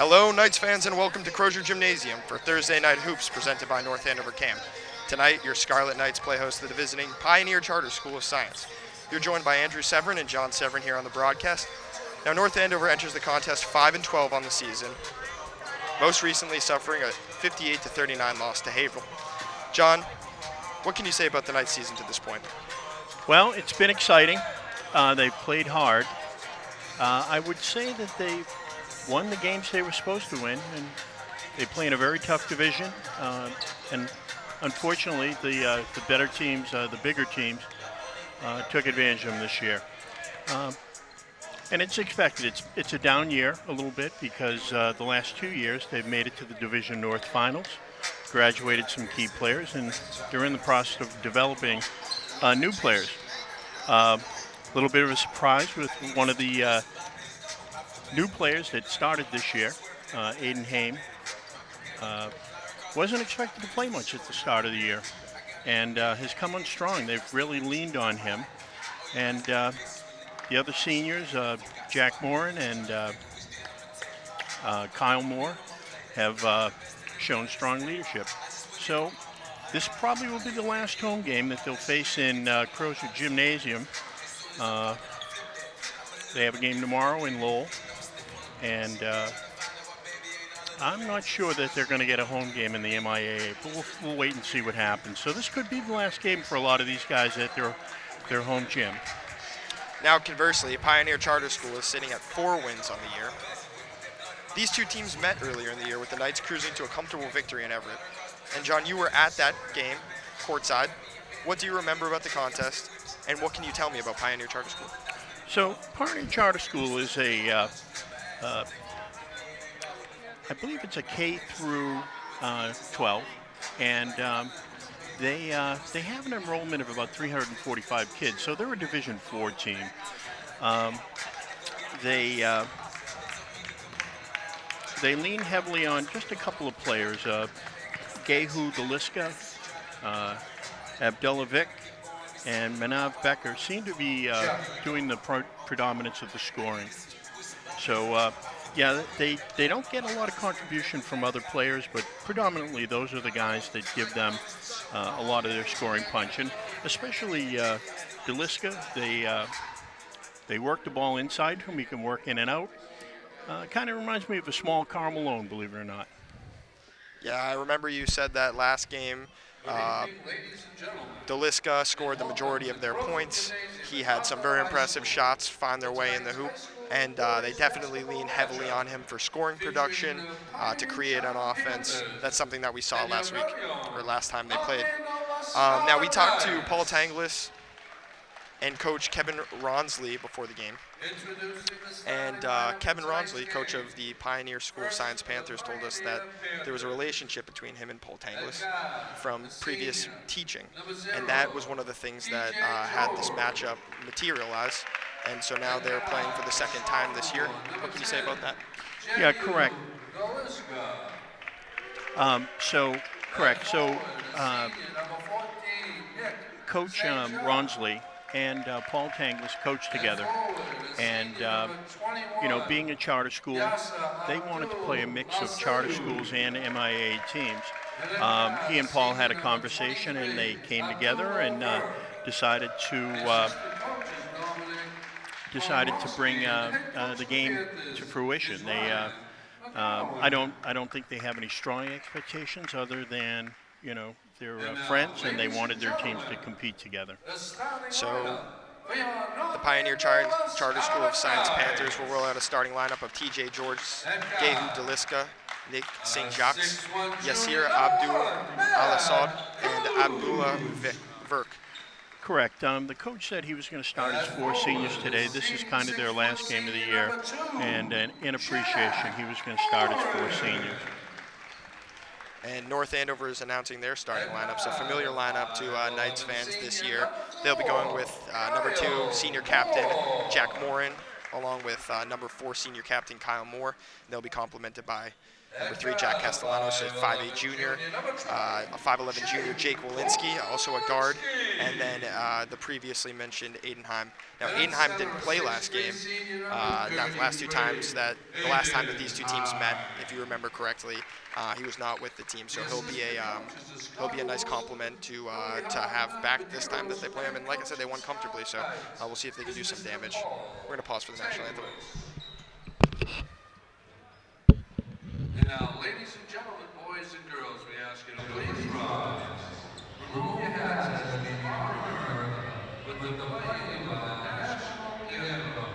Hello, Knights fans, and welcome to Crozier Gymnasium for Thursday Night Hoops presented by North Andover Camp. Tonight, your Scarlet Knights play host to the visiting Pioneer Charter School of Science. You're joined by Andrew Severin and John Severin here on the broadcast. Now, North Andover enters the contest 5-12 on the season, most recently suffering a 58-39 loss to Haverhill. John, what can you say about the Knights season to this point? Well, it's been exciting. They've played hard. I would say that they've won the games they were supposed to win, and they play in a very tough division. And unfortunately, the better teams, the bigger teams, took advantage of them this year. And it's expected. It's a down year a little bit because the last 2 years they've made it to the Division North Finals, graduated some key players, and they're in the process of developing new players. A little bit of a surprise with one of the new players that started this year, Aiden Haim, wasn't expected to play much at the start of the year and has come on strong. They've really leaned on him. And the other seniors, Jack Morin and Kyle Moore, have shown strong leadership. So this probably will be the last home game that they'll face in Crozier Gymnasium. They have a game tomorrow in Lowell, and I'm not sure that they're going to get a home game in the MIAA, but we'll wait and see what happens. So this could be the last game for a lot of these guys at their home gym. Now, conversely, Pioneer Charter School is sitting at 4 wins on the year. These two teams met earlier in the year with the Knights cruising to a comfortable victory in Everett. And John, you were at that game, courtside. What do you remember about the contest, and what can you tell me about Pioneer Charter School? So Pioneer Charter School is I believe it's a K through 12, and they have an enrollment of about 345 kids, so they're a Division IV team. They lean heavily on just a couple of players. Gehu Deliska, Abdullah Vic, and Manav Becker seem to be doing the predominance of the scoring. So, yeah, they don't get a lot of contribution from other players, but predominantly those are the guys that give them a lot of their scoring punch. And especially Deliska, they work the ball inside whom he can work in and out. Kind of reminds me of a small Karl Malone, believe it or not. Yeah, I remember you said that last game. Deliska scored the majority of their points. He had some very impressive shots find their way in the hoop, and they definitely lean heavily on him for scoring production, to create an offense. That's something that we saw last week, or last time they played. Now, we talked to Paul Tanglis and Coach Kevin Ronsley before the game. And Kevin Ronsley, coach of the Pioneer School of Science Panthers, told us that there was a relationship between him and Paul Tanglis from previous teaching. And that was one of the things that had this matchup materialize. And so now they're playing for the second time this year. What can you say about that? Yeah, correct. Correct. So, Coach Ronsley and Paul Tanglis coached together, and being a charter school, they wanted to play a mix of charter schools and MIAA teams. He and Paul had a conversation, and they came together and decided to bring the game to fruition. I don't think they have any strong expectations other than they're friends, and they wanted their teams to compete together. So the Pioneer Charter School of Science Panthers will roll out a starting lineup of T.J. George, Gehu Deliska, Nick St. Jacques, Yasir Abdul Al-Assad, and Abdullah Verk. Correct. The coach said he was going to start his 4 seniors today. This is kind of their last game of the year, and in appreciation, he was going to start his 4 seniors. And North Andover is announcing their starting lineups, a familiar lineup to Knights fans this year. They'll be going with number 2 senior captain Jack Morin, along with number 4 senior captain Kyle Moore. They'll be complemented by Number 3, Jack Castellanos, a 5'8 junior. A 5'11 junior, Jake Walensky, also a guard. And then the previously mentioned Aidenheim. Now, Aidenheim didn't play last game. Now, the last time that these two teams met, if you remember correctly, he was not with the team. So he'll be a nice compliment to have back this time that they play him. And like I said, they won comfortably. So we'll see if they can do some damage. We're going to pause for the national anthem. And now, ladies and gentlemen, boys and girls, we ask you to please rise. Remove your hats as we honor America with the playing of the national anthem.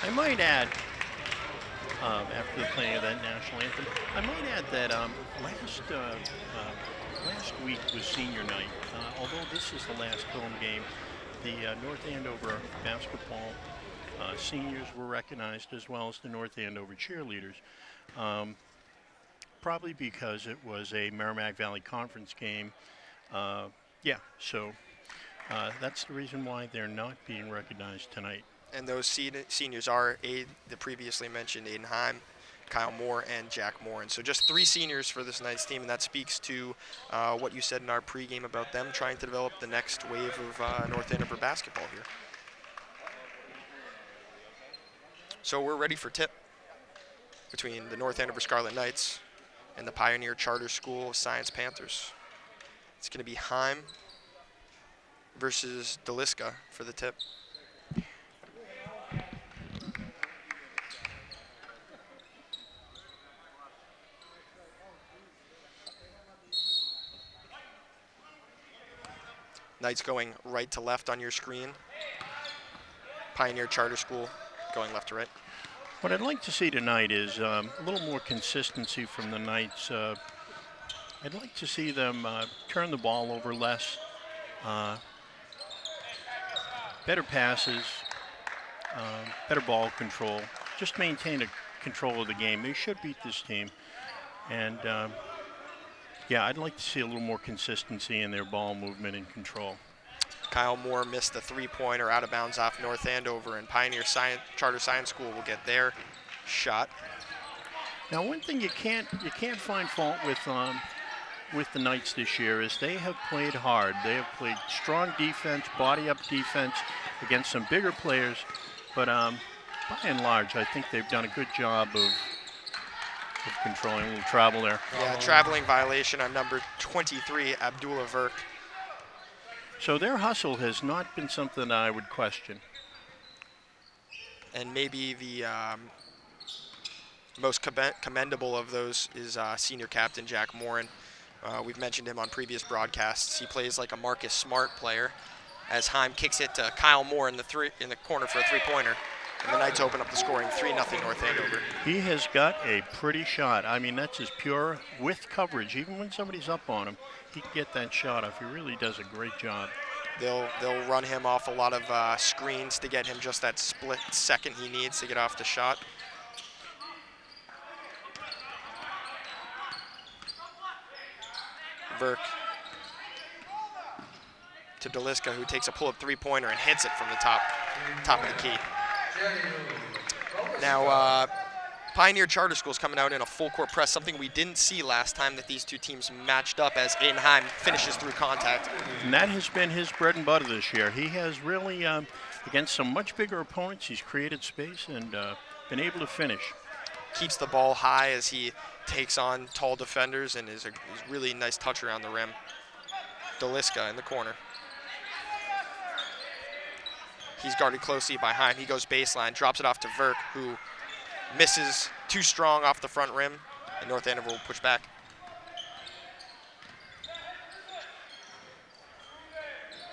I might add, after the playing of that national anthem, I might add that last week was senior night. Although this is the last home game, the North Andover basketball seniors were recognized, as well as the North Andover cheerleaders. Probably because it was a Merrimack Valley Conference game. So that's the reason why they're not being recognized tonight. And those seniors are the previously mentioned Aidenheim, Kyle Moore, and Jack Moore. And so just 3 seniors for this night's team, and that speaks to what you said in our pregame about them trying to develop the next wave of North Andover basketball here. So we're ready for tip between the North Andover Scarlet Knights and the Pioneer Charter School of Science Panthers. It's going to be Heim versus Deliska for the tip. Knights going right to left on your screen. Pioneer Charter School going left to right. What I'd like to see tonight is a little more consistency from the Knights. I'd like to see them turn the ball over less, better passes, better ball control, just maintain a control of the game. They should beat this team. And I'd like to see a little more consistency in their ball movement and control. Kyle Moore missed the 3-pointer out of bounds off North Andover, and Pioneer Charter Science School will get their shot. Now, one thing you can't find fault with the Knights this year is they have played hard. They have played strong defense, body-up defense against some bigger players, but by and large, I think they've done a good job of controlling. A little travel there. Yeah, traveling violation on number 23, Abdullah Verk. So their hustle has not been something I would question. And maybe the most commendable of those is senior captain Jack Morin. We've mentioned him on previous broadcasts. He plays like a Marcus Smart player as Heim kicks it to Kyle Moore in the corner for a 3-pointer. And the Knights open up the scoring 3-0 North Andover. He has got a pretty shot. I mean, that's as pure with coverage. Even when somebody's up on him, he can get that shot off. He really does a great job. They'll run him off a lot of screens to get him just that split second he needs to get off the shot. Verk to Deliska, who takes a pull-up 3-pointer and hits it from the top of the key. Now, Pioneer Charter School's coming out in a full court press, something we didn't see last time that these two teams matched up, as Aidenheim finishes through contact. And that has been his bread and butter this year. He has really, against some much bigger opponents, he's created space and been able to finish. Keeps the ball high as he takes on tall defenders and is a really nice touch around the rim. Deliska in the corner. He's guarded closely by Heim. He goes baseline, drops it off to Verk, who misses too strong off the front rim, and North Andover will push back.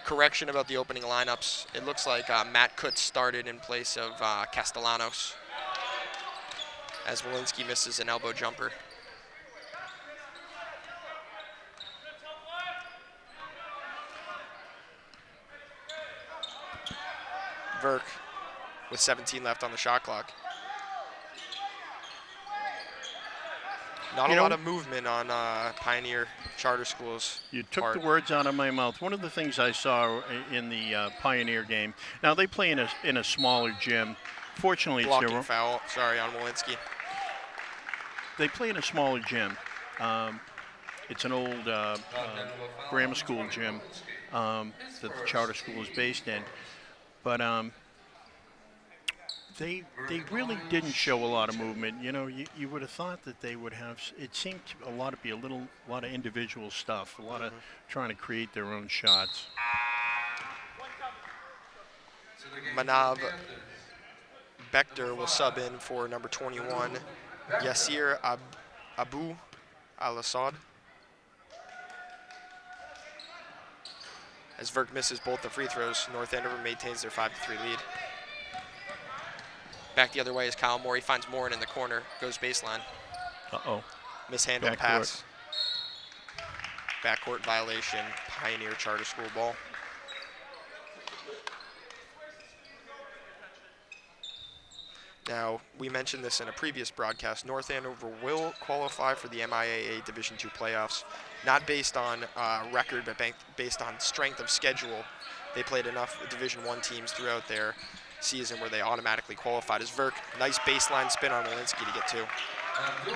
Correction about the opening lineups. It looks like Matt Kutz started in place of Castellanos, as Walensky misses an elbow jumper. Verk with 17 left on the shot clock. Not a lot of movement on Pioneer Charter School's You took part. the words out of my mouth. One of the things I saw in the Pioneer game, now they play in a smaller gym. Fortunately, it's Blocking their foul, sorry, on Walensky. They play in a smaller gym. It's an old grammar school gym that the charter school is based in. But they really didn't show a lot of movement. You know, you would have thought that they would have. It seemed a lot to be a lot of individual stuff, a lot of trying to create their own shots. Manav Bechter will sub in for number 21, Yassir Abu Al-Assad. As Verk misses both the free throws, North Andover maintains their 5-3 lead. Back the other way is Kyle Moore. He finds Morin in the corner, goes baseline. Uh-oh. Mishandled Backcourt. pass. Backcourt violation, Pioneer Charter School ball. Now, we mentioned this in a previous broadcast. North Andover will qualify for the MIAA Division II playoffs, not based on record, but based on strength of schedule. They played enough Division I teams throughout their season where they automatically qualified. As Verk, nice baseline spin on Walensky to get two.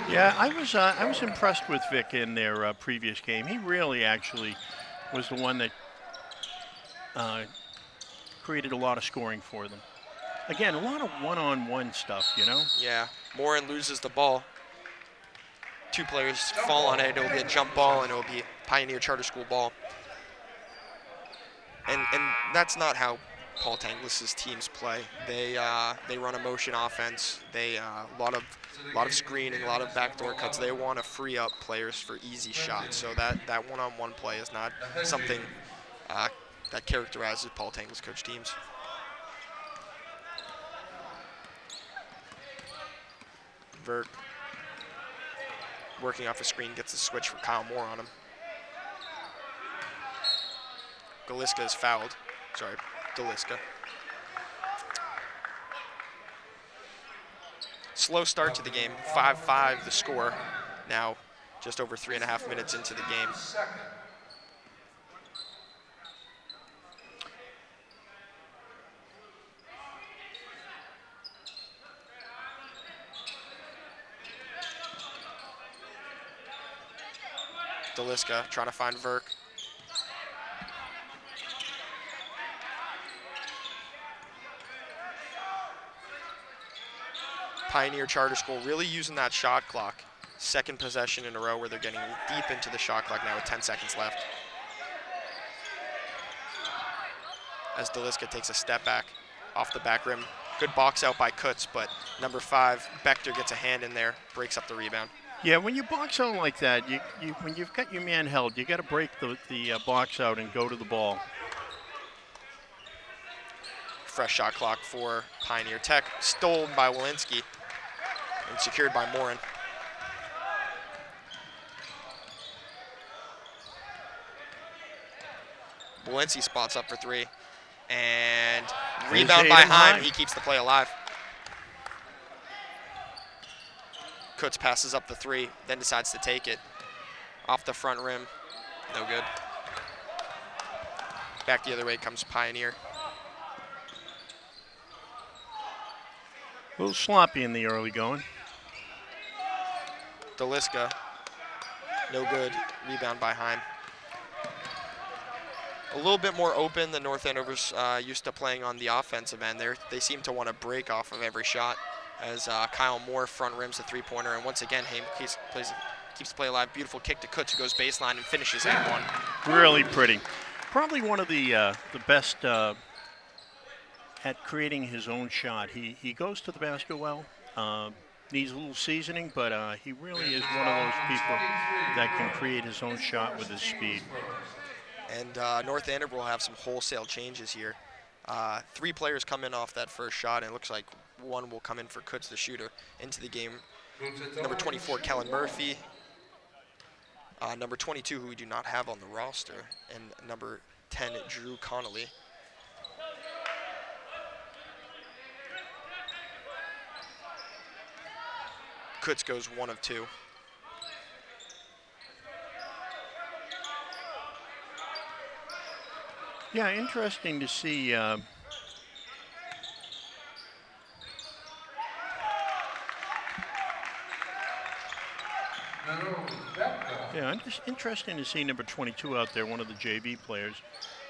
Yeah, I was impressed with Vic in their previous game. He really actually was the one that created a lot of scoring for them. Again, a lot of one-on-one stuff, you know? Yeah, Morin loses the ball. Two players fall on it. It'll be a jump ball, and it'll be Pioneer Charter School ball. And that's not how Paul Tanglis's teams play. They run a motion offense. They a lot of screening, a lot of backdoor cuts. They want to free up players for easy shots. So that one-on-one play is not something that characterizes Paul Tanglis coach teams. Verk working off a screen, gets a switch for Kyle Moore on him. Galiska is fouled. Sorry, Deliska. Slow start to the game, 5-5 the score. Now just over 3.5 minutes into the game. Deliska trying to find Verk. Pioneer Charter School really using that shot clock. Second possession in a row where they're getting deep into the shot clock now with 10 seconds left. As Deliska takes a step back off the back rim. Good box out by Kutz, but number 5, Bechter gets a hand in there, breaks up the rebound. Yeah, when you box out like that, when you've got your man held, you got to break the box out and go to the ball. Fresh shot clock for Pioneer Tech, stolen by Walensky and secured by Morin. Walensky spots up for 3, and rebound by Heim. He keeps the play alive. Kutz passes up the 3, then decides to take it. Off the front rim, no good. Back the other way comes Pioneer. A little sloppy in the early going. Deliska, no good. Rebound by Heim. A little bit more open than North Andover's used to playing on the offensive end. They seem to want to break off of every shot as Kyle Moore front rims the three-pointer. And once again, Heim keeps the play alive. Beautiful kick to Kutz, who goes baseline and finishes and one. Really pretty. Probably one of the best at creating his own shot. He goes to the basket well. Needs a little seasoning, but he really is one of those people that can create his own shot with his speed. And North Andover will have some wholesale changes here. 3 players come in off that first shot, and it looks like one will come in for Kutz, the shooter, into the game. Number 24, Kellen Murphy. Number 22, who we do not have on the roster, and number 10, Drew Connolly. Kutz goes 1 of 2. Yeah, interesting to see. Yeah, just interesting to see number 22 out there, one of the JV players.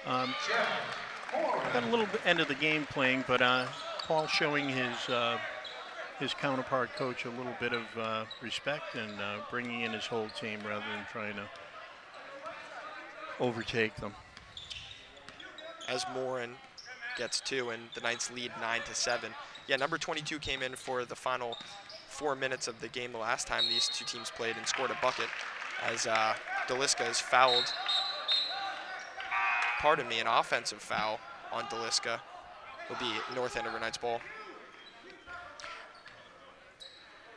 Got a little bit end of the game playing, but Paul showing his counterpart coach a little bit of respect and bringing in his whole team rather than trying to overtake them. As Morin gets 2, and the Knights lead 9-7. Yeah, number 22 came in for the final 4 minutes of the game the last time these two teams played and scored a bucket as Deliska is fouled. Pardon me, an offensive foul on Deliska will be North Andover Knights ball.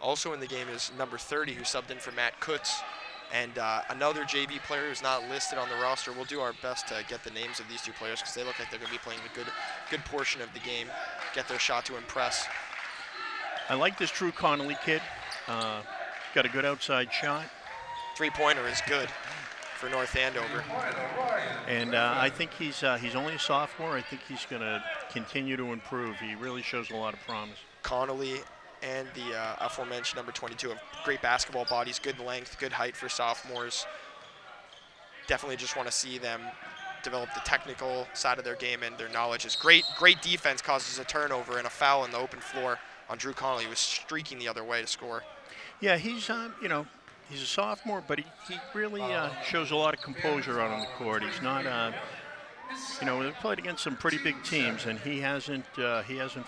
Also in the game is number 30, who subbed in for Matt Kutz, and another JV player who's not listed on the roster. We'll do our best to get the names of these 2 players because they look like they're going to be playing a good portion of the game, get their shot to impress. I like this Drew Connolly kid. Got a good outside shot. Three-pointer is good for North Andover. And I think he's only a sophomore. I think he's going to continue to improve. He really shows a lot of promise. Connolly and the aforementioned number 22 have great basketball bodies, good length, good height for sophomores. Definitely just want to see them develop the technical side of their game, and their knowledge is great. Great defense causes a turnover and a foul in the open floor on Drew Connolly, who was streaking the other way to score. Yeah, he's he's a sophomore, but he really shows a lot of composure out on the court. He's not they've played against some pretty big teams, and he hasn't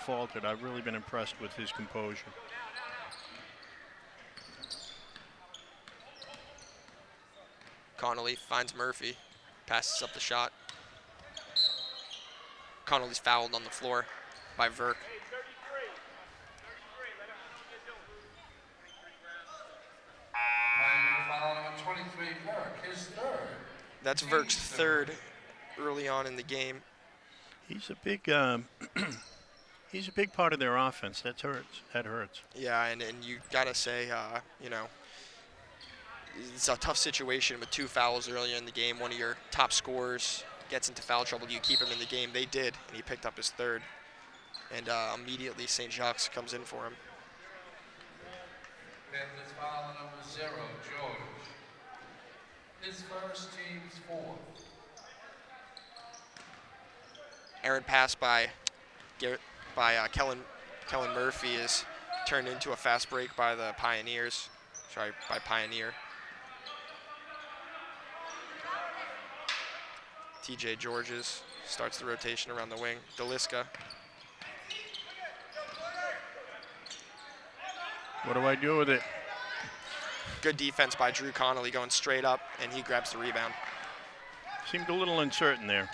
faltered. I've really been impressed with his composure. Connolly finds Murphy, passes up the shot. Connolly's fouled on the floor by Verk. That's Verk's 3rd early on in the game. He's a big he's a big part of their offense. That hurts. Yeah, and you gotta say, it's a tough situation with 2 fouls earlier in the game. One of your top scorers gets into foul trouble. Do you keep him in the game? They did, and he picked up his 3rd. And immediately St. Jacques comes in for him. And this foul number 0, George. His first team's 4th. Errant pass by Kellen Murphy is turned into a fast break by the Pioneers. By Pioneer. TJ Georges starts the rotation around the wing. Deliska. What do I do with it? Good defense by Drew Connolly going straight up, and he grabs the rebound. Seemed a little uncertain there.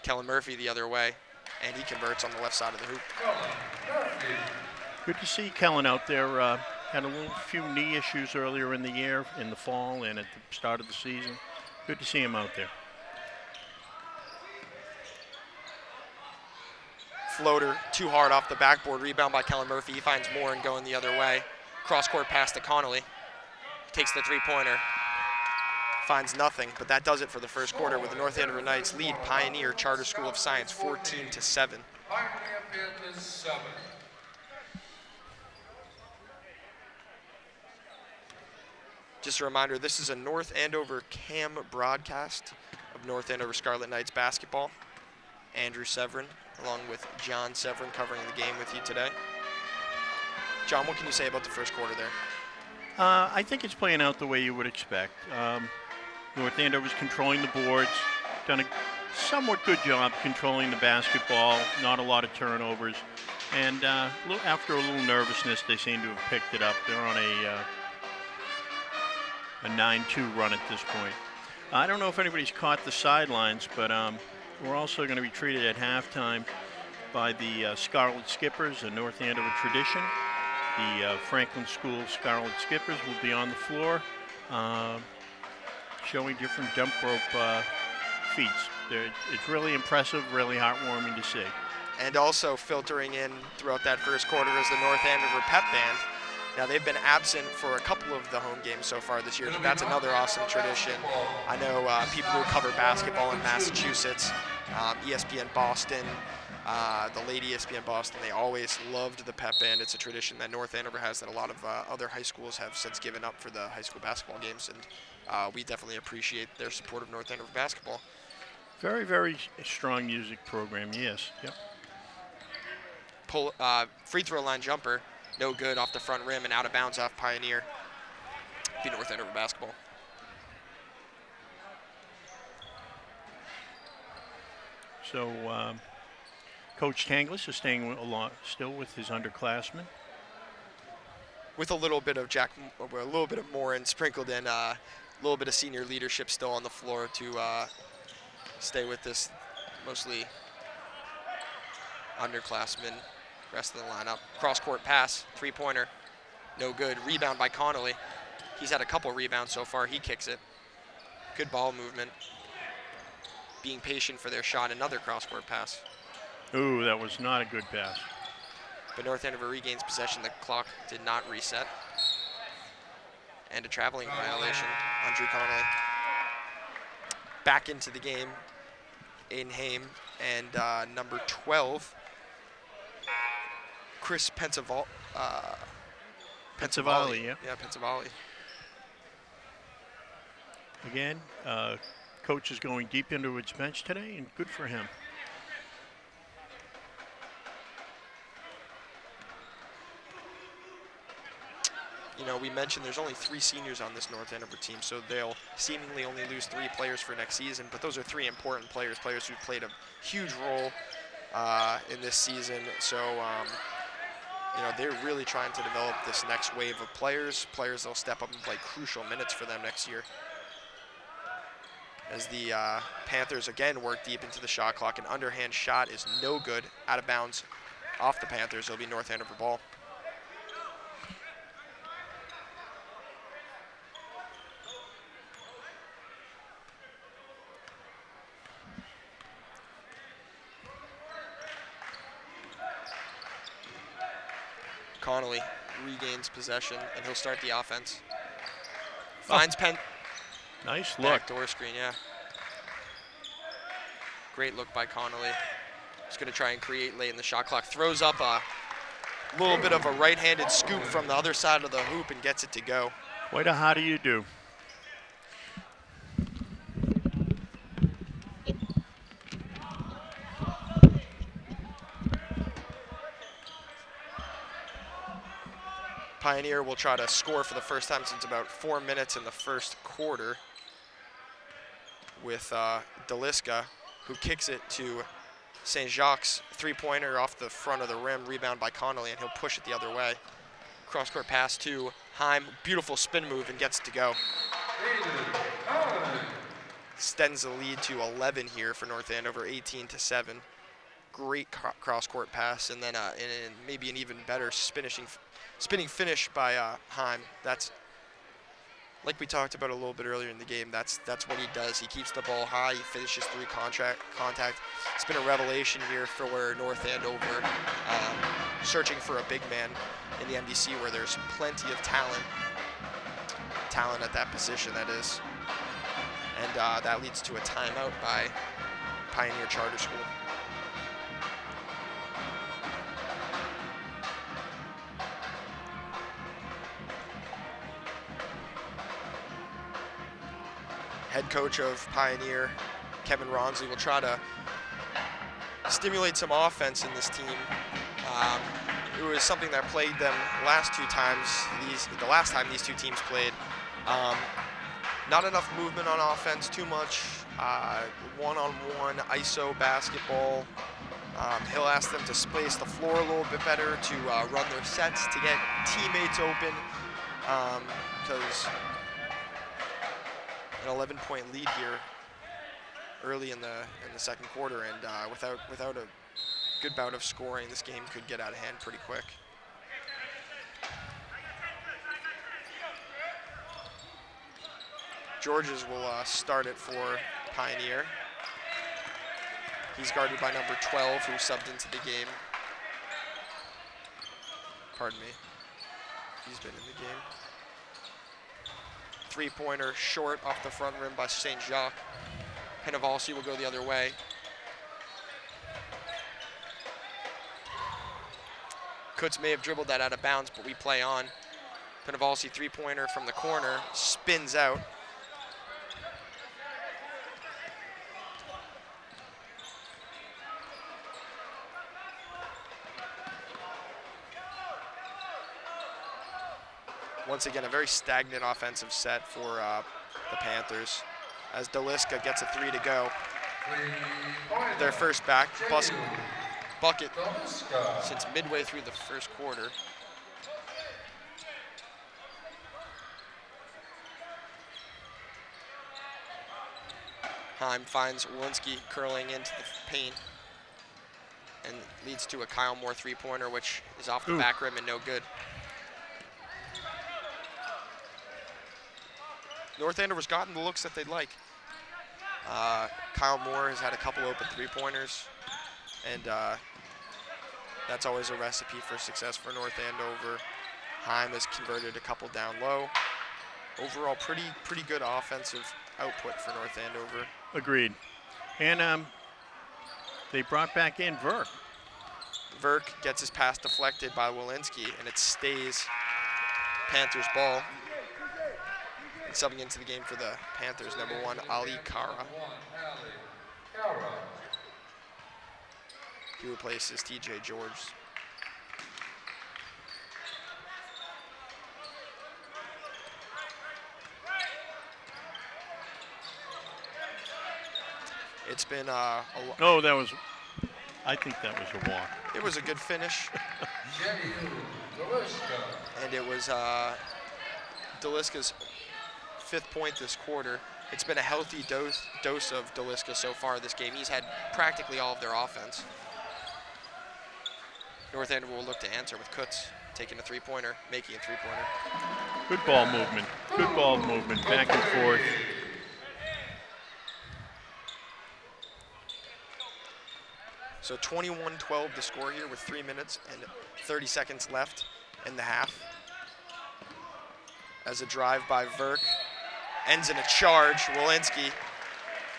Kellen Murphy the other way, and he converts on the left side of the hoop. Good to see Kellen out there. Had a few knee issues earlier in the year, in the fall, and at the start of the season. Good to see him out there. Floater too hard off the backboard. Rebound by Kellen Murphy. He finds Moore and going the other way. Cross-court pass to Connolly. Takes the three-pointer. Finds nothing, but that does it for the first quarter with the North Andover Knights lead Pioneer Charter School of Science 14-7. Pioneer Panthers 7, Just a reminder, this is a North Andover cam broadcast of North Andover Scarlet Knights basketball. Andrew Severin, along with John Severin, covering the game with you today. John, what can you say about the first quarter there? I think it's playing out the way you would expect. North Andover's controlling the boards, done a somewhat good job controlling the basketball, not a lot of turnovers. And after a little nervousness, they seem to have picked it up. They're on a 9-2 run at this point. I don't know if anybody's caught the sidelines, but we're also going to be treated at halftime by the Scarlet Skippers, a North Andover tradition. The Franklin School Scarlet Skippers will be on the floor showing different dump rope feats. It's really impressive, really heartwarming to see. And also filtering in throughout that first quarter is the North Andover Pep Band. Now, they've been absent for a couple of the home games so far this year, but that's another awesome tradition. I know people who cover basketball in Massachusetts, ESPN Boston, the lady ESPN Boston, they always loved the Pep Band. It's a tradition that North Andover has that a lot of other high schools have since given up for the high school basketball games, and we definitely appreciate their support of North Andover basketball. Very, very strong music program, yes. Yep. Free throw line jumper, no good, off the front rim and out of bounds off Pioneer. Be North Andover basketball. So Coach Tanglis is staying still with his underclassmen. With a little bit of Morin sprinkled in, a little bit of senior leadership still on the floor to stay with this mostly underclassmen. Rest of the lineup. Cross-court pass, three-pointer, no good. Rebound by Connolly. He's had a couple rebounds so far. He kicks it. Good ball movement. Being patient for their shot. Another cross-court pass. Ooh, that was not a good pass. But North Andover regains possession. The clock did not reset. And a traveling violation on Drew Connolly. Back into the game, Aiden Haim and number 12, Chris Pensavalle. Pensavalle, yeah. Yeah, Pensavalle. Again, coach is going deep into its bench today, and good for him. You know, we mentioned there's only 3 seniors on this North Andover team, so they'll seemingly only lose 3 players for next season, but those are 3 important players who played a huge role in this season. So, you know, they're really trying to develop this next wave of players that'll step up and play crucial minutes for them next year. As the Panthers again work deep into the shot clock, an underhand shot is no good, out of bounds off the Panthers. It'll be North Andover ball. Connolly regains possession, and he'll start the offense. Finds Nice look. backdoor screen, yeah. Great look by Connolly. He's going to try and create late in the shot clock. Throws up a little bit of a right-handed scoop from the other side of the hoop and gets it to go. Quite a how do you do. Pioneer will try to score for the first time since about 4 minutes in the first quarter with Deliska, who kicks it to St. Jacques. Three-pointer off the front of the rim, rebound by Connolly, and he'll push it the other way. Cross-court pass to Heim, beautiful spin move, and gets it to go. Extends the lead to 11 here for North Andover, 18-7. Great cross-court pass, and then and maybe an even better spinning finish by Heim. That's, like we talked about a little bit earlier in the game, that's what he does. He keeps the ball high, he finishes through contact. It's been a revelation here for North Andover, searching for a big man in the MDC where there's plenty of talent at that position, that is. And that leads to a timeout by Pioneer Charter School. head coach of Pioneer, Kevin Ronsley, will try to stimulate some offense in this team. It was something that plagued them last two times. The last time these two teams played. Not enough movement on offense, too much one-on-one ISO basketball. He'll ask them to space the floor a little bit better, to run their sets, to get teammates open, because an 11-point lead here early in the second quarter, and without a good bout of scoring, this game could get out of hand pretty quick. Georges will start it for Pioneer. He's guarded by number 12, who subbed into the game. Pardon me. He's been in the game. Three-pointer short off the front rim by St. Jacques. Penavalsi will go the other way. Kutz may have dribbled that out of bounds, but we play on. Penavalsi three-pointer from the corner, spins out. Once again, a very stagnant offensive set for the Panthers, as Deliska gets a three to go. Their first bucket since midway through the first quarter. Heim finds Walensky curling into the paint and leads to a Kyle Moore three-pointer, which is off the back rim and no good. North Andover's gotten the looks that they'd like. Kyle Moore has had a couple open three-pointers, and that's always a recipe for success for North Andover. Heim has converted a couple down low. Overall, pretty good offensive output for North Andover. Agreed. And they brought back in Verk. Verk gets his pass deflected by Walensky, and it stays Panthers ball. And subbing into the game for the Panthers, number 1, Ali Kara. He replaces TJ George. It's been I think that was a walk. It was a good finish. And it was Deliska's 5th point this quarter. It's been a healthy dose of Deliska so far this game. He's had practically all of their offense. North Andover will look to answer with Kutz taking a three-pointer, making a three-pointer. Good ball movement. Good ball movement, back and forth. So 21-12 the score here with 3 minutes and 30 seconds left in the half. As a drive by Verk ends in a charge. Walensky,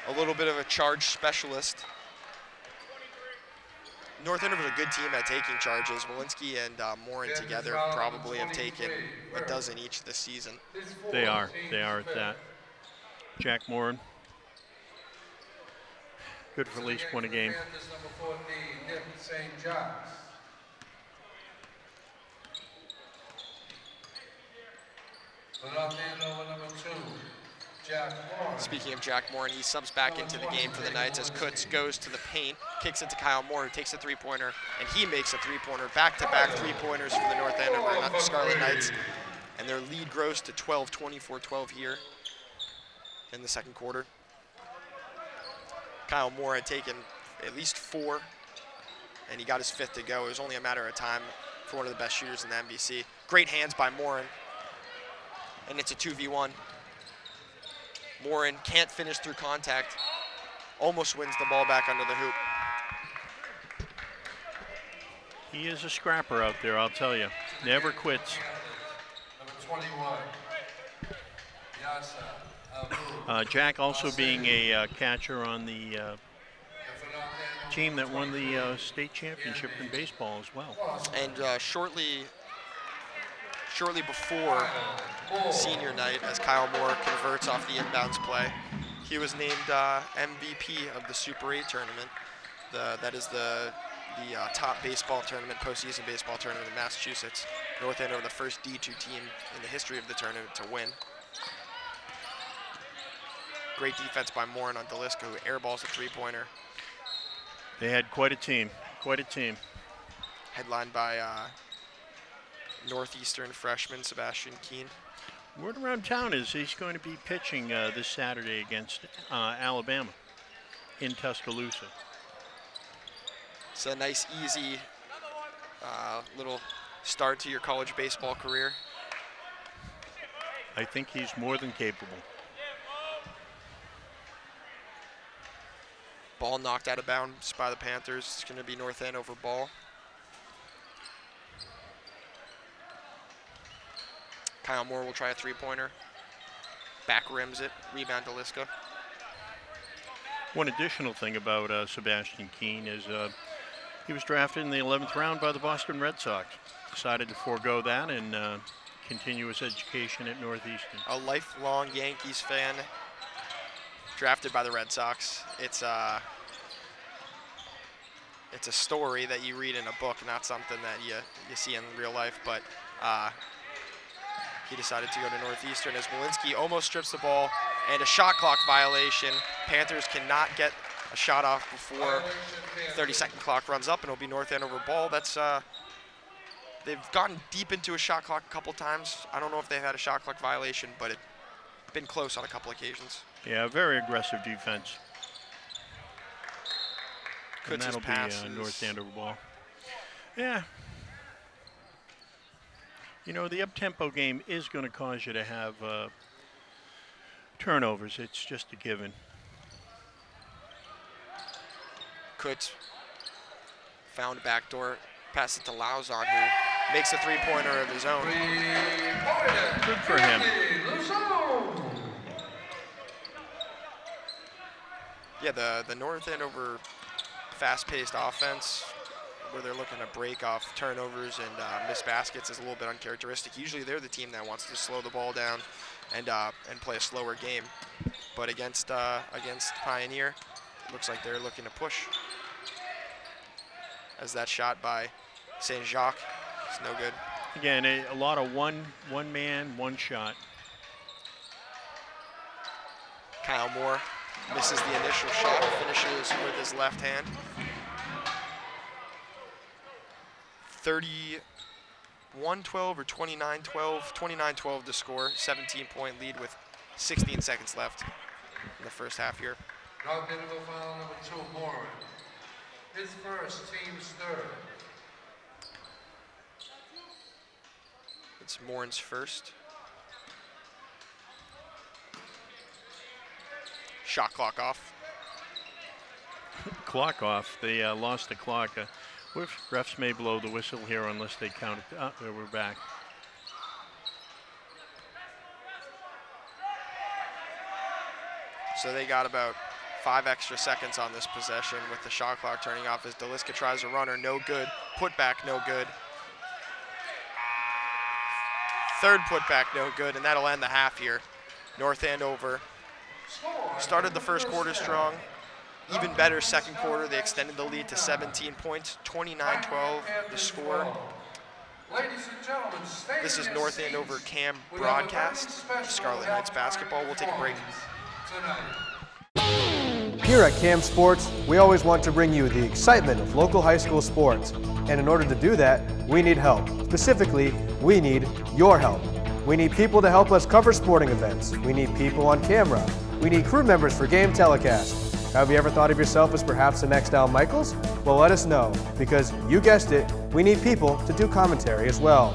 a little bit of a charge specialist. North Andover's a good team at taking charges. Walensky and Morin together probably have taken a dozen each this season. They are at that. Jack Morin. Good for at least one a game. Speaking of Jack Moore, he subs back into the game for the Knights as Kutz goes to the paint, kicks it to Kyle Moore, who takes a three-pointer, and he makes a three-pointer. Back-to-back three-pointers for the North Andover Scarlet Knights, and their lead grows to 12, 24-12 here in the second quarter. Kyle Moore had taken at least 4, and he got his 5th to go. It was only a matter of time for one of the best shooters in the MVC. Great hands by Morin, and it's a 2v1. Morin can't finish through contact, almost wins the ball back under the hoop. He is a scrapper out there, I'll tell you. Never quits. Number 21, Yasa. Jack also being a catcher on the team that won the state championship in baseball as well. And shortly before senior night, as Kyle Moore converts off the inbounds play, He was named MVP of the Super 8 tournament. That is the top baseball tournament, postseason baseball tournament in Massachusetts. North Andover, the first D2 team in the history of the tournament to win. Great defense by Morin on Deliska, who airballs a three-pointer. They had quite a team, quite a team. Headlined by Northeastern freshman Sebastian Keene. Word around town is he's going to be pitching this Saturday against Alabama in Tuscaloosa. It's a nice, easy little start to your college baseball career. I think he's more than capable. Ball knocked out of bounds by the Panthers. It's going to be North Andover ball. Kyle Moore will try a three-pointer. Back rims it. Rebound to Liska. One additional thing about Sebastian Keene is he was drafted in the 11th round by the Boston Red Sox. Decided to forego that and continue his education at Northeastern. A lifelong Yankees fan, drafted by the Red Sox. It's a story that you read in a book, not something that you see in real life, but he decided to go to Northeastern as Walensky almost strips the ball, and a shot clock violation. Panthers cannot get a shot off before 30-second clock runs up, and it'll be North Andover ball. That's they've gotten deep into a shot clock a couple times. I don't know if they've had a shot clock violation, but it's been close on a couple occasions. Yeah, very aggressive defense. And Kutz's that'll passes. be North Andover ball. Yeah. You know, the up-tempo game is going to cause you to have turnovers. It's just a given. Kutz found a backdoor, pass it to Lauzon, who makes a three-pointer of his own. Good for him. Yeah, the North Andover fast-paced offense, where they're looking to break off turnovers and miss baskets, is a little bit uncharacteristic. Usually they're the team that wants to slow the ball down and play a slower game. But against Pioneer, it looks like they're looking to push. As that shot by St. Jacques is no good. Again, a lot of one man, one shot. Kyle Moore misses the initial shot and finishes with his left hand. 31-12 or 29-12, 29-12 to score, 17-point lead with 16 seconds left in the first half here. Now been to foul number 2, Morin. His first, team's third. It's Morin's first. Shot clock off. Clock off. They lost the clock. Refs may blow the whistle here unless they count it. There we're back. So they got about 5 extra seconds on this possession with the shot clock turning off as Deliska tries a runner, no good. Putback, no good. Third putback, no good, and that'll end the half here. North Andover started the first quarter strong. Even better second quarter, they extended the lead to 17 points, 29-12 the score. Ladies and gentlemen, This is North Andover Cam broadcast of Scarlet Knights basketball. We'll take a break. Here at CAM Sports, we always want to bring you the excitement of local high school sports. And in order to do that, we need help. Specifically, we need your help. We need people to help us cover sporting events. We need people on camera. We need crew members for game telecast. Have you ever thought of yourself as perhaps the next Al Michaels? Well, let us know, because you guessed it, we need people to do commentary as well.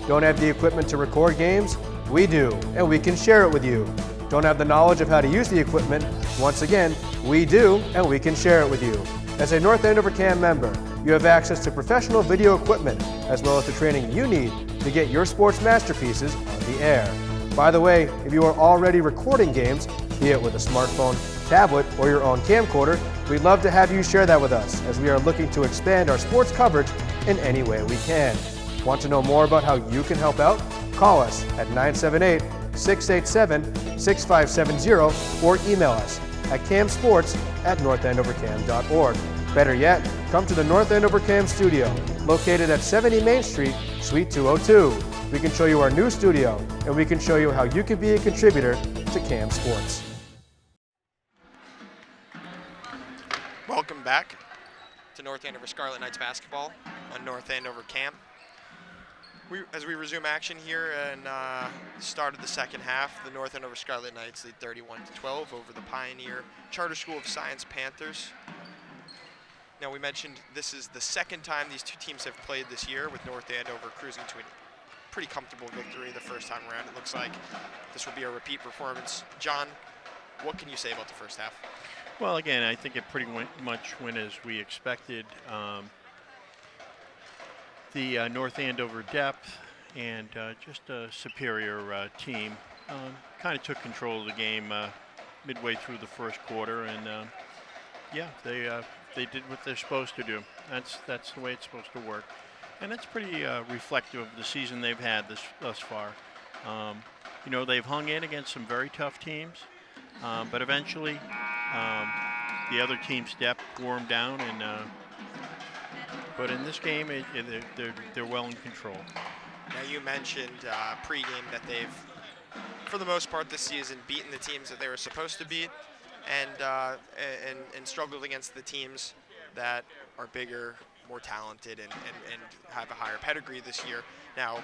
Don't have the equipment to record games? We do, and we can share it with you. Don't have the knowledge of how to use the equipment? Once again, we do, and we can share it with you. As a North Andover CAM member, you have access to professional video equipment, as well as the training you need to get your sports masterpieces on the air. By the way, if you are already recording games, be it with a smartphone, tablet, or your own camcorder, we'd love to have you share that with us, as we are looking to expand our sports coverage in any way we can. Want to know more about how you can help out? Call us at 687-6570 or email us at camsports@northandovercam.org. Better yet, come to the North Andover Cam studio, located at 70 Main Street, Suite 202. We can show you our new studio, and we can show you how you can be a contributor to Cam Sports. Welcome back to North Andover Scarlet Knights basketball on North Andover Cam. As we resume action here and start of the second half, the North Andover Scarlet Knights lead 31-12 over the Pioneer Charter School of Science Panthers. Now, we mentioned this is the second time these two teams have played this year, with North Andover cruising to a pretty comfortable victory the first time around. It looks like this will be a repeat performance. John, what can you say about the first half? Well, again, I think it pretty much went as we expected. The North Andover depth and just a superior team kind of took control of the game midway through the first quarter, and yeah, they did what they're supposed to do. That's the way it's supposed to work, and that's pretty reflective of the season they've had thus far. You know, they've hung in against some very tough teams, but eventually the other team's depth wore them down, and but in this game, they're well in control. Now, you mentioned pregame that they've, for the most part this season, beaten the teams that they were supposed to beat, and struggled against the teams that are bigger, more talented, and have a higher pedigree this year. Now,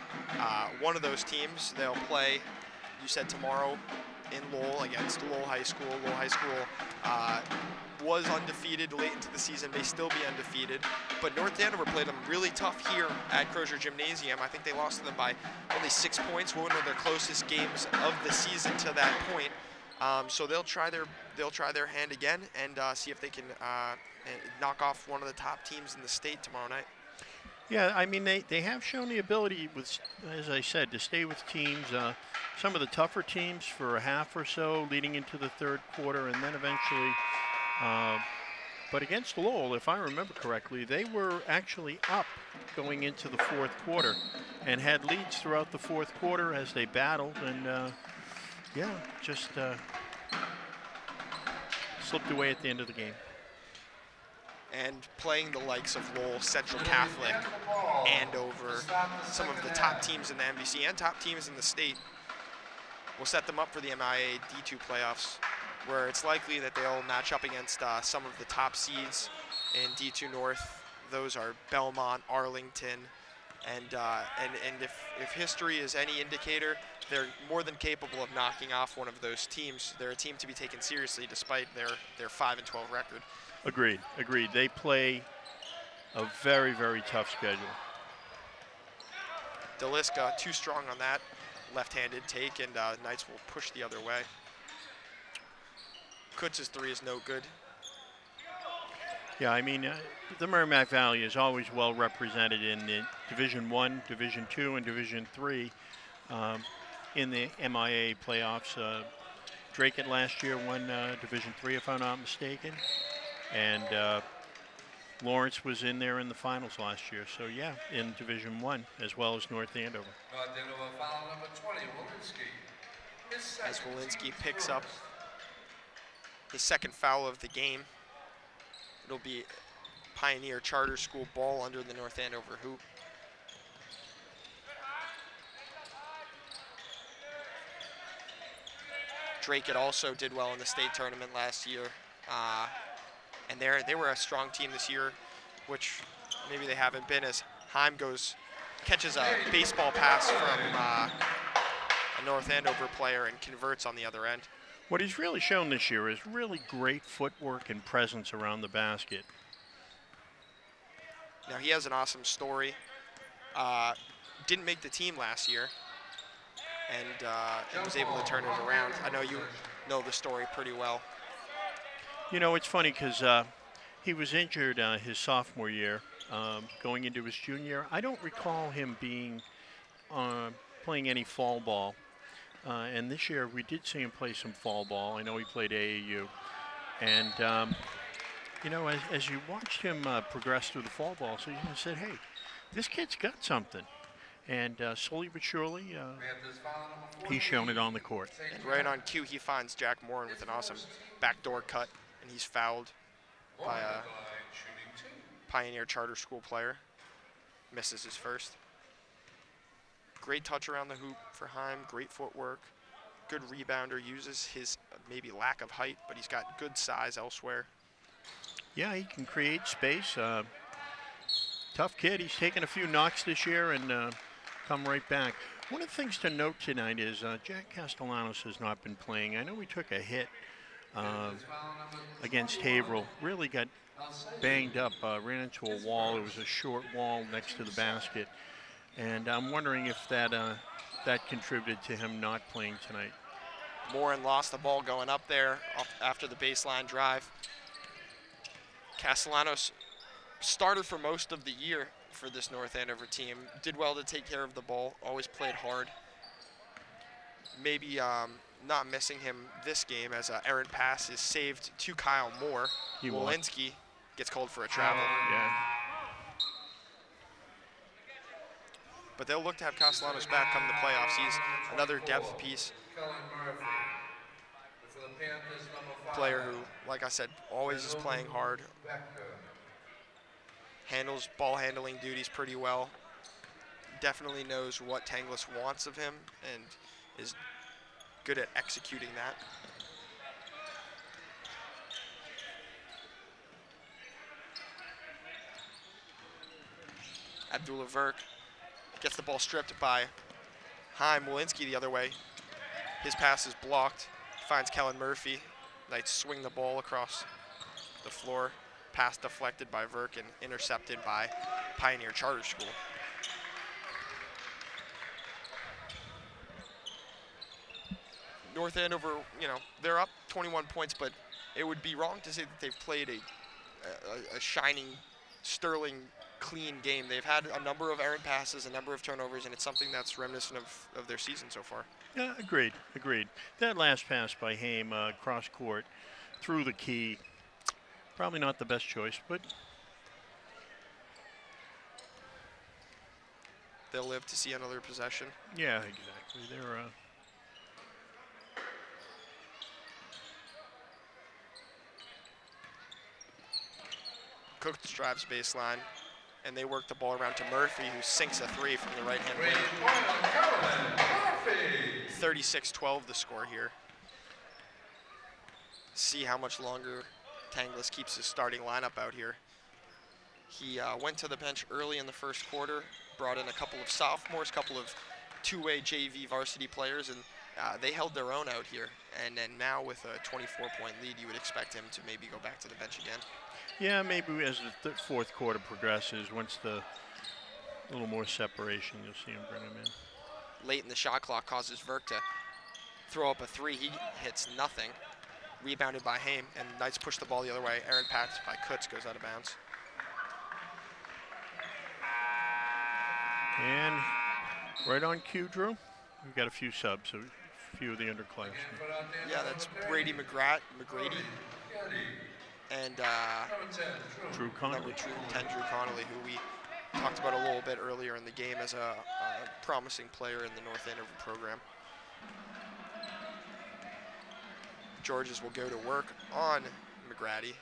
one of those teams, they'll play, you said tomorrow, in Lowell against Lowell High School. Lowell High School was undefeated late into the season, may still be undefeated, but North Andover played them really tough here at Crozier Gymnasium. I think they lost to them by only 6 points, one of their closest games of the season to that point. So they'll try their hand again and see if they can knock off one of the top teams in the state tomorrow night. Yeah, I mean, they have shown the ability, with, as I said, to stay with teams, some of the tougher teams for a half or so leading into the third quarter, and then eventually, but against Lowell, if I remember correctly, they were actually up going into the fourth quarter and had leads throughout the fourth quarter as they battled, and yeah, just slipped away at the end of the game. And playing the likes of Lowell, Central Catholic, Andover, some of the top teams in the MVC and top teams in the state will set them up for the MIA D2 playoffs, where it's likely that they'll match up against some of the top seeds in D2 North. Those are Belmont, Arlington, and if history is any indicator, they're more than capable of knocking off one of those teams. They're a team to be taken seriously despite their 5-12 record. Agreed. They play a very, very tough schedule. DeLisca too strong on that left-handed take, and Knights will push the other way. Kutz's three is no good. Yeah, I mean, the Merrimack Valley is always well represented in the Division I, Division II, and Division III in the MIA playoffs. Drake last year won Division III, if I'm not mistaken. And Lawrence was in there in the finals last year. So, yeah, in Division I, as well as North Andover. Foul number 20, Walensky. As Walensky picks up his second foul of the game, it'll be Pioneer Charter School ball under the North Andover hoop. Drake also did well in the state tournament last year. And they were a strong team this year, which maybe they haven't been, as Heim catches a baseball pass from a North Andover player and converts on the other end. What he's really shown this year is really great footwork and presence around the basket. Now, he has an awesome story. Didn't make the team last year, and was able to turn it around. I know you know the story pretty well. You know, it's funny because he was injured his sophomore year, going into his junior year. I don't recall him playing any fall ball. And this year we did see him play some fall ball. I know he played AAU. And, you know, as you watched him progress through the fall ball, so you said, hey, this kid's got something. And slowly but surely, Panthers foul number 48. he's shown it on the court. And right on cue, he finds Jack Morin with an awesome backdoor cut, and he's fouled by a Line shooting 2. Pioneer Charter School player. Misses his first. Great touch around the hoop for Heim, great footwork. Good rebounder, uses his maybe lack of height, but he's got good size elsewhere. Yeah, he can create space. Tough kid. He's taken a few knocks this year and come right back. One of the things to note tonight is Jack Castellanos has not been playing. I know he took a hit against Haverhill. Really got banged up, ran into a wall. It was a short wall next to the basket. And I'm wondering if that contributed to him not playing tonight. Morin lost the ball going up there after the baseline drive. Castellanos started for most of the year for this North Andover team. Did well to take care of the ball, always played hard. Maybe not missing him this game as an errant pass is saved to Kyle Moore. Walensky gets called for a travel. Yeah. But they'll look to have Castellanos back come the playoffs. He's another depth piece. Kellen Murphy. For the Panthers, number 5. Player who, like I said, always is playing hard. Becker. Handles ball handling duties pretty well. Definitely knows what Tanglis wants of him and is good at executing that. Abdullah Verk gets the ball stripped by Heim. Walensky the other way. His pass is blocked. Finds Kellen Murphy. Knights swing the ball across the floor. Pass deflected by Verk and intercepted by Pioneer Charter School. North Andover, they're up 21 points, but it would be wrong to say that they've played a shining, sterling, clean game. They've had a number of errant passes, a number of turnovers, and it's something that's reminiscent of their season so far. Yeah, agreed. That last pass by Haim cross court through the key, probably not the best choice, but they'll live to see another possession. yeah, exactly. They're Cook drives baseline, and they work the ball around to Murphy, who sinks a three from the right-hand Range wing. point, Murphy. 36-12 the score here. See how much longer Tanglis keeps his starting lineup out here. He went to the bench early in the first quarter, brought in a couple of sophomores, couple of two-way JV varsity players, and they held their own out here. And then now with a 24-point lead, you would expect him to maybe go back to the bench again. yeah, maybe as the fourth quarter progresses, once the little more separation, you'll see him bring him in. Late in the shot clock causes Verk to throw up a three. He hits nothing. Rebounded by Haim, and Knights push the ball the other way. Errant pass by Kutz goes out of bounds. And right on cue, Drew, we've got a few subs, a few of the underclassmen. Yeah, that's Brady McGrady and Drew number Connolly. 10, Drew Connolly, who we talked about a little bit earlier in the game as a promising player in the North Andover program. Georges will go to work on McGrady.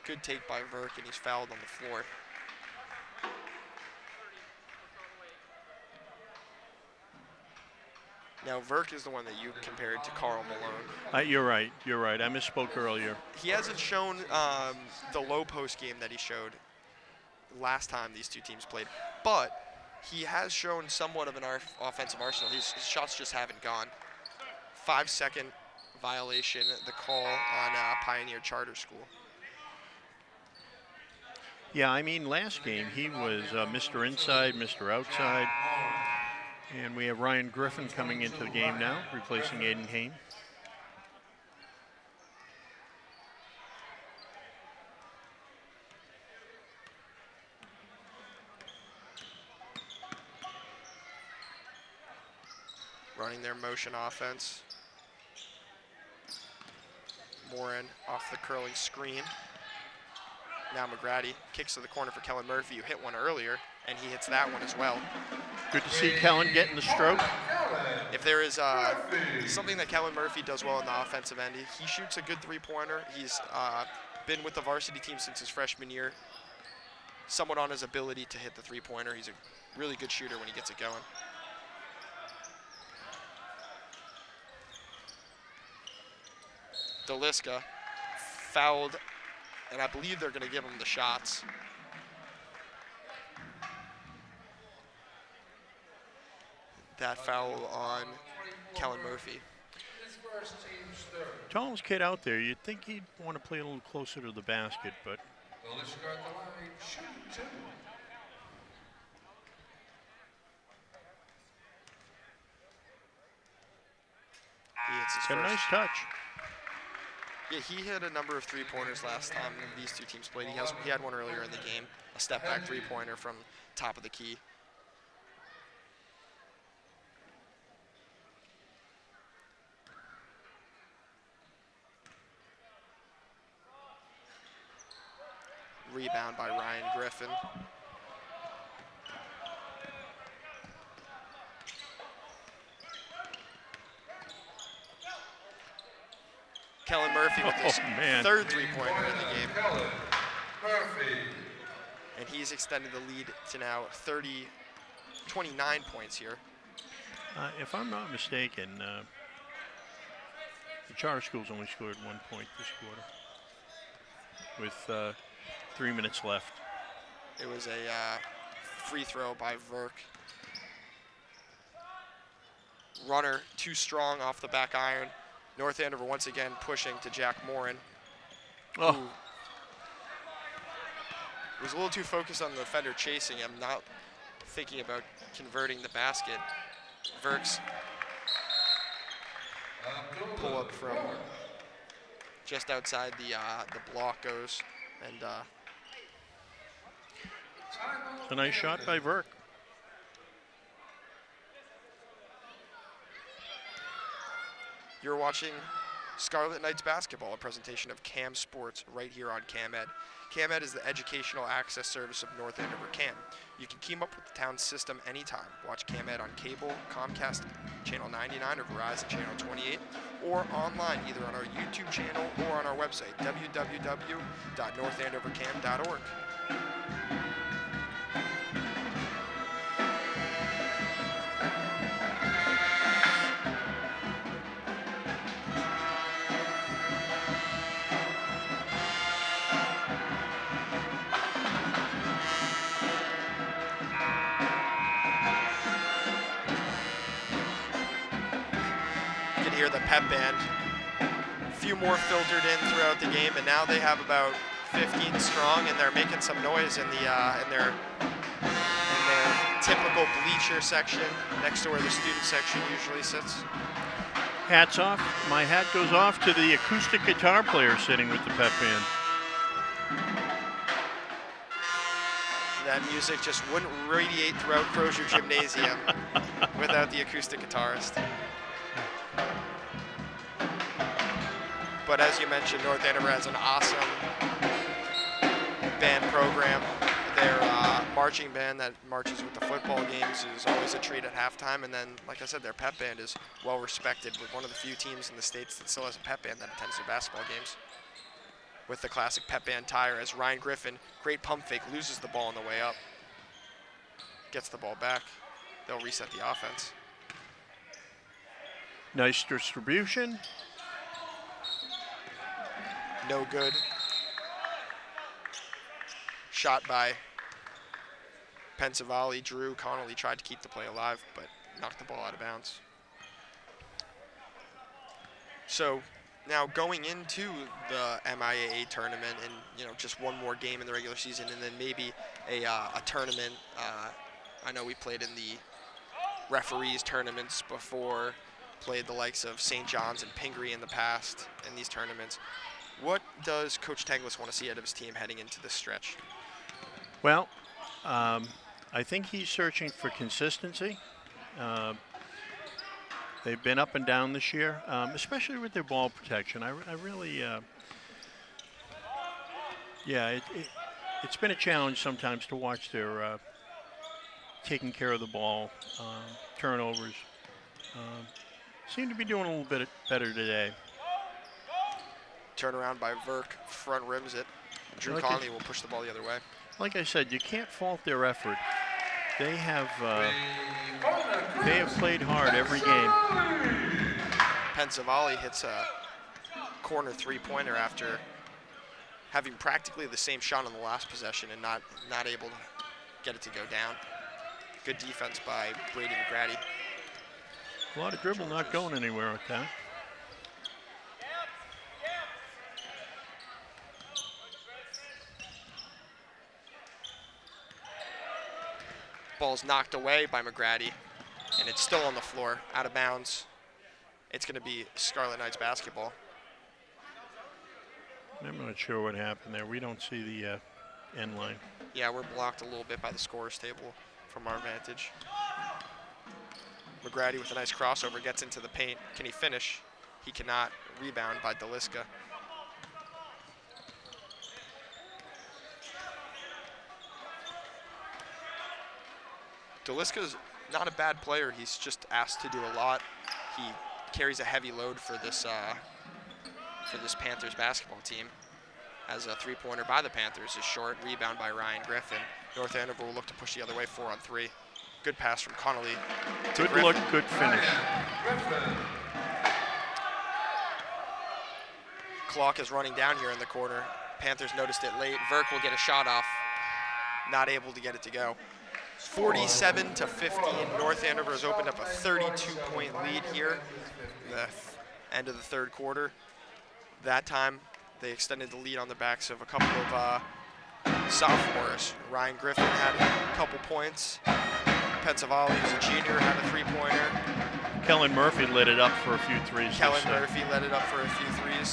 Good take by Verk, and he's fouled on the floor. Now, Verk is the one that you compared to Carl Malone. You're right. I misspoke earlier. He hasn't shown the low post game that he showed last time these two teams played, but he has shown somewhat of an offensive arsenal. His shots just haven't gone. 5-second violation, the call on Pioneer Charter School. Yeah, I mean, last game he was Mr. Inside, Mr. Outside. And we have Ryan Griffin coming into the game now, replacing Aiden Hain. Running their motion offense. Morin off the curling screen. Now McGrady kicks to the corner for Kellen Murphy, who hit one earlier, and he hits that one as well. Good to see Kellen getting the stroke. If there is something that Kellen Murphy does well in the offensive end, he shoots a good three-pointer. He's been with the varsity team since his freshman year. Somewhat on his ability to hit the three-pointer. He's a really good shooter when he gets it going. Deliska fouled, and I believe they're going to give him the shots. That foul on Kellen Murphy. Tallest kid out there, you'd think he'd want to play a little closer to the basket, but He hits his got a first. nice touch. Yeah, he hit a number of three-pointers last time these two teams played. He had one earlier in the game, a step-back three-pointer from top of the key. Rebound by Ryan Griffin. Kellen Murphy with his man. third three-pointer in the game. Kellen Murphy. And he's extended the lead to now 29 points here. If I'm not mistaken, the charter schools only scored 1 point this quarter with 3 minutes left. It was a free throw by Verk. Runner too strong off the back iron. North Andover once again pushing to Jack Morin. Oh. Who was a little too focused on the defender chasing him, not thinking about converting the basket. Verk's pull up from just outside the block goes, and It's a nice shot by Verk. you're watching Scarlet Knights basketball, a presentation of CAM Sports right here on CAMED. CAMED is the educational access service of North Andover CAM. You can keep up with the town's system anytime. Watch CAMED on cable, Comcast Channel 99 or Verizon Channel 28, or online either on our YouTube channel or on our website, www.northandovercam.org. Hear the pep band. A few more filtered in throughout the game, and now they have about 15 strong, and they're making some noise in their typical bleacher section next to where the student section usually sits. Hats off. My hat goes off to the acoustic guitar player sitting with the pep band. That music just wouldn't radiate throughout Crozier Gymnasium without the acoustic guitarist. But as you mentioned, North Andover has an awesome band program. Their marching band that marches with the football games is always a treat at halftime. And then, like I said, their pep band is well respected, with one of the few teams in the States that still has a pep band that attends their basketball games. With the classic pep band tire, as Ryan Griffin, great pump fake, loses the ball on the way up. Gets the ball back. They'll reset the offense. Nice distribution. No good. Shot by Pensavali. Drew Connolly tried to keep the play alive, but knocked the ball out of bounds. So now going into the MIAA tournament, and just one more game in the regular season, and then maybe a tournament. I know we played in the referees tournaments before, played the likes of St. John's and Pingree in the past in these tournaments. What does Coach Tanglis want to see out of his team heading into this stretch? Well, I think he's searching for consistency. They've been up and down this year, especially with their ball protection. I really, it's been a challenge sometimes to watch their taking care of the ball, turnovers. Seem to be doing a little bit better today. Turnaround by Verk, front rims it. Drew Like Conley will push the ball the other way. Like I said, you can't fault their effort. They have played hard every game. Pensavali hits a corner three-pointer after having practically the same shot on the last possession and not able to get it to go down. Good defense by Brady McGrady. A lot of dribble not going anywhere with that. Ball's knocked away by McGrady, and it's still on the floor, out of bounds. It's going to be Scarlet Knights basketball. I'm not sure what happened there. We don't see the end line. Yeah, we're blocked a little bit by the scorer's table from our vantage. McGrady with a nice crossover gets into the paint. Can he finish? He cannot. Rebound by Deliska. Deliska's not a bad player. He's just asked to do a lot. He carries a heavy load for this Panthers basketball team. As a three-pointer by the Panthers is short. Rebound by Ryan Griffin. North Andover will look to push the other way, 4-on-3. Good pass from Connolly. Good look, good finish. Clock is running down here in the corner. Panthers noticed it late. Verk will get a shot off. Not able to get it to go. 47-15. North Andover has opened up a 32-point lead here in the end of the third quarter. That time, they extended the lead on the backs of a couple of sophomores. Ryan Griffin had a couple points. Pensavali, who's a junior, had a three-pointer. Kellen Murphy lit it up for a few threes. Kellen Murphy lit it up for a few threes.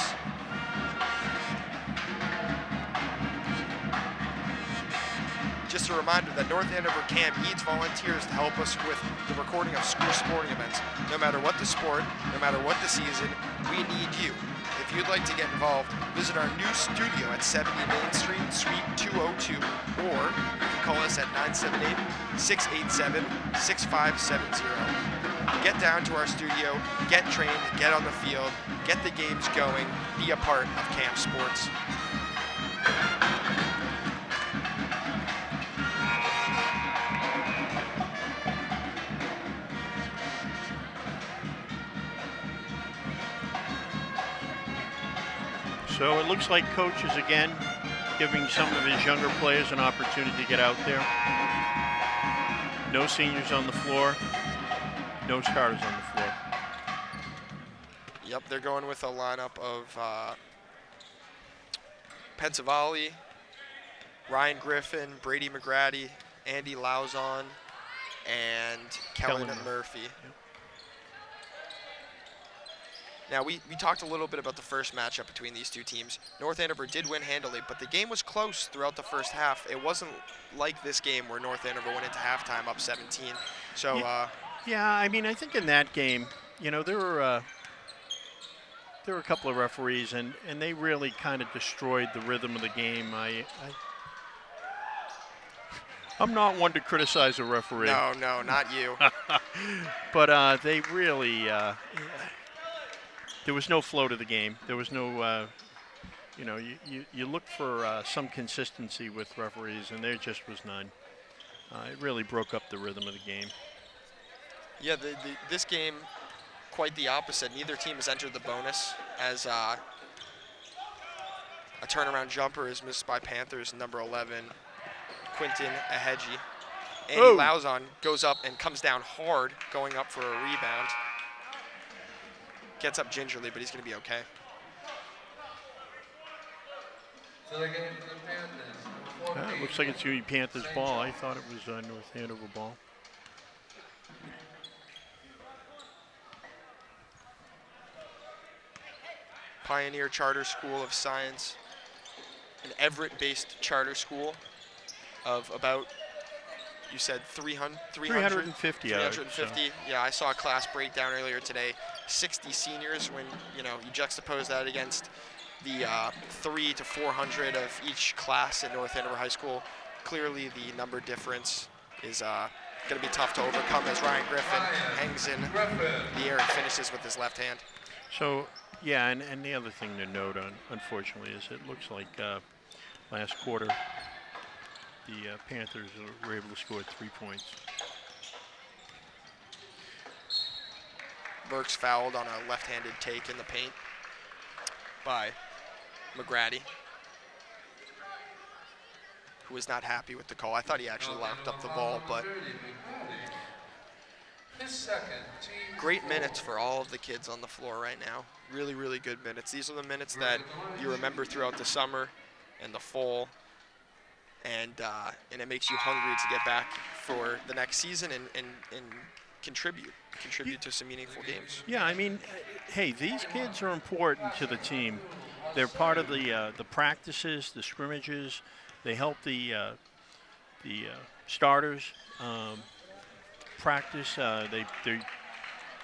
Just a reminder that North Andover Camp needs volunteers to help us with the recording of school sporting events. No matter what the sport, no matter what the season, we need you. If you'd like to get involved, visit our new studio at 70 Main Street, Suite 202, or you can call us at 978-687-6570. Get down to our studio, get trained, get on the field, get the games going, be a part of camp sports. So it looks like Coach is again giving some of his younger players an opportunity to get out there. No seniors on the floor, no starters on the floor. Yep, they're going with a lineup of Pensavali, Ryan Griffin, Brady McGrady, Andy Lauzon, and Kellen Murphy. Yep. Now, we talked a little bit about the first matchup between these two teams. North Andover did win handily, but the game was close throughout the first half. It wasn't like this game where North Andover went into halftime up 17. So, yeah, I mean, I think in that game, you know, there were a couple of referees, and they really kind of destroyed the rhythm of the game. I'm not one to criticize a referee. No, not you. But they really, there was no flow to the game. There was no, you know, you look for some consistency with referees, and there just was none. It really broke up the rhythm of the game. Yeah, this game, quite the opposite. Neither team has entered the bonus as a turnaround jumper is missed by Panthers, number 11, Quinton Aheji. Andy Lauzon goes up and comes down hard, going up for a rebound. Gets up gingerly, but he's going to be okay. So they're getting to the Panthers. It looks like it's going to be Panthers ball. I thought it was North Andover ball. Pioneer Charter School of Science, an Everett-based charter school of about, you said 350. 350. Yeah, I saw a class breakdown earlier today. 60 seniors when, you know, you juxtapose that against the 3 to 400 of each class at North Andover High School. Clearly, the number difference is going to be tough to overcome as Ryan Griffin hangs in the air and finishes with his left hand. So, yeah, and the other thing to note, unfortunately, is it looks like last quarter the Panthers were able to score 3 points. Burks fouled on a left-handed take in the paint by McGrady, who was not happy with the call. I thought he actually locked up the ball, but great minutes for all of the kids on the floor right now. Really, really good minutes. These are the minutes that you remember throughout the summer and the fall, and it makes you hungry to get back for the next season and contribute to some meaningful games. Yeah, I mean, hey, these kids are important to the team. They're part of the practices, the scrimmages. They help the starters practice. They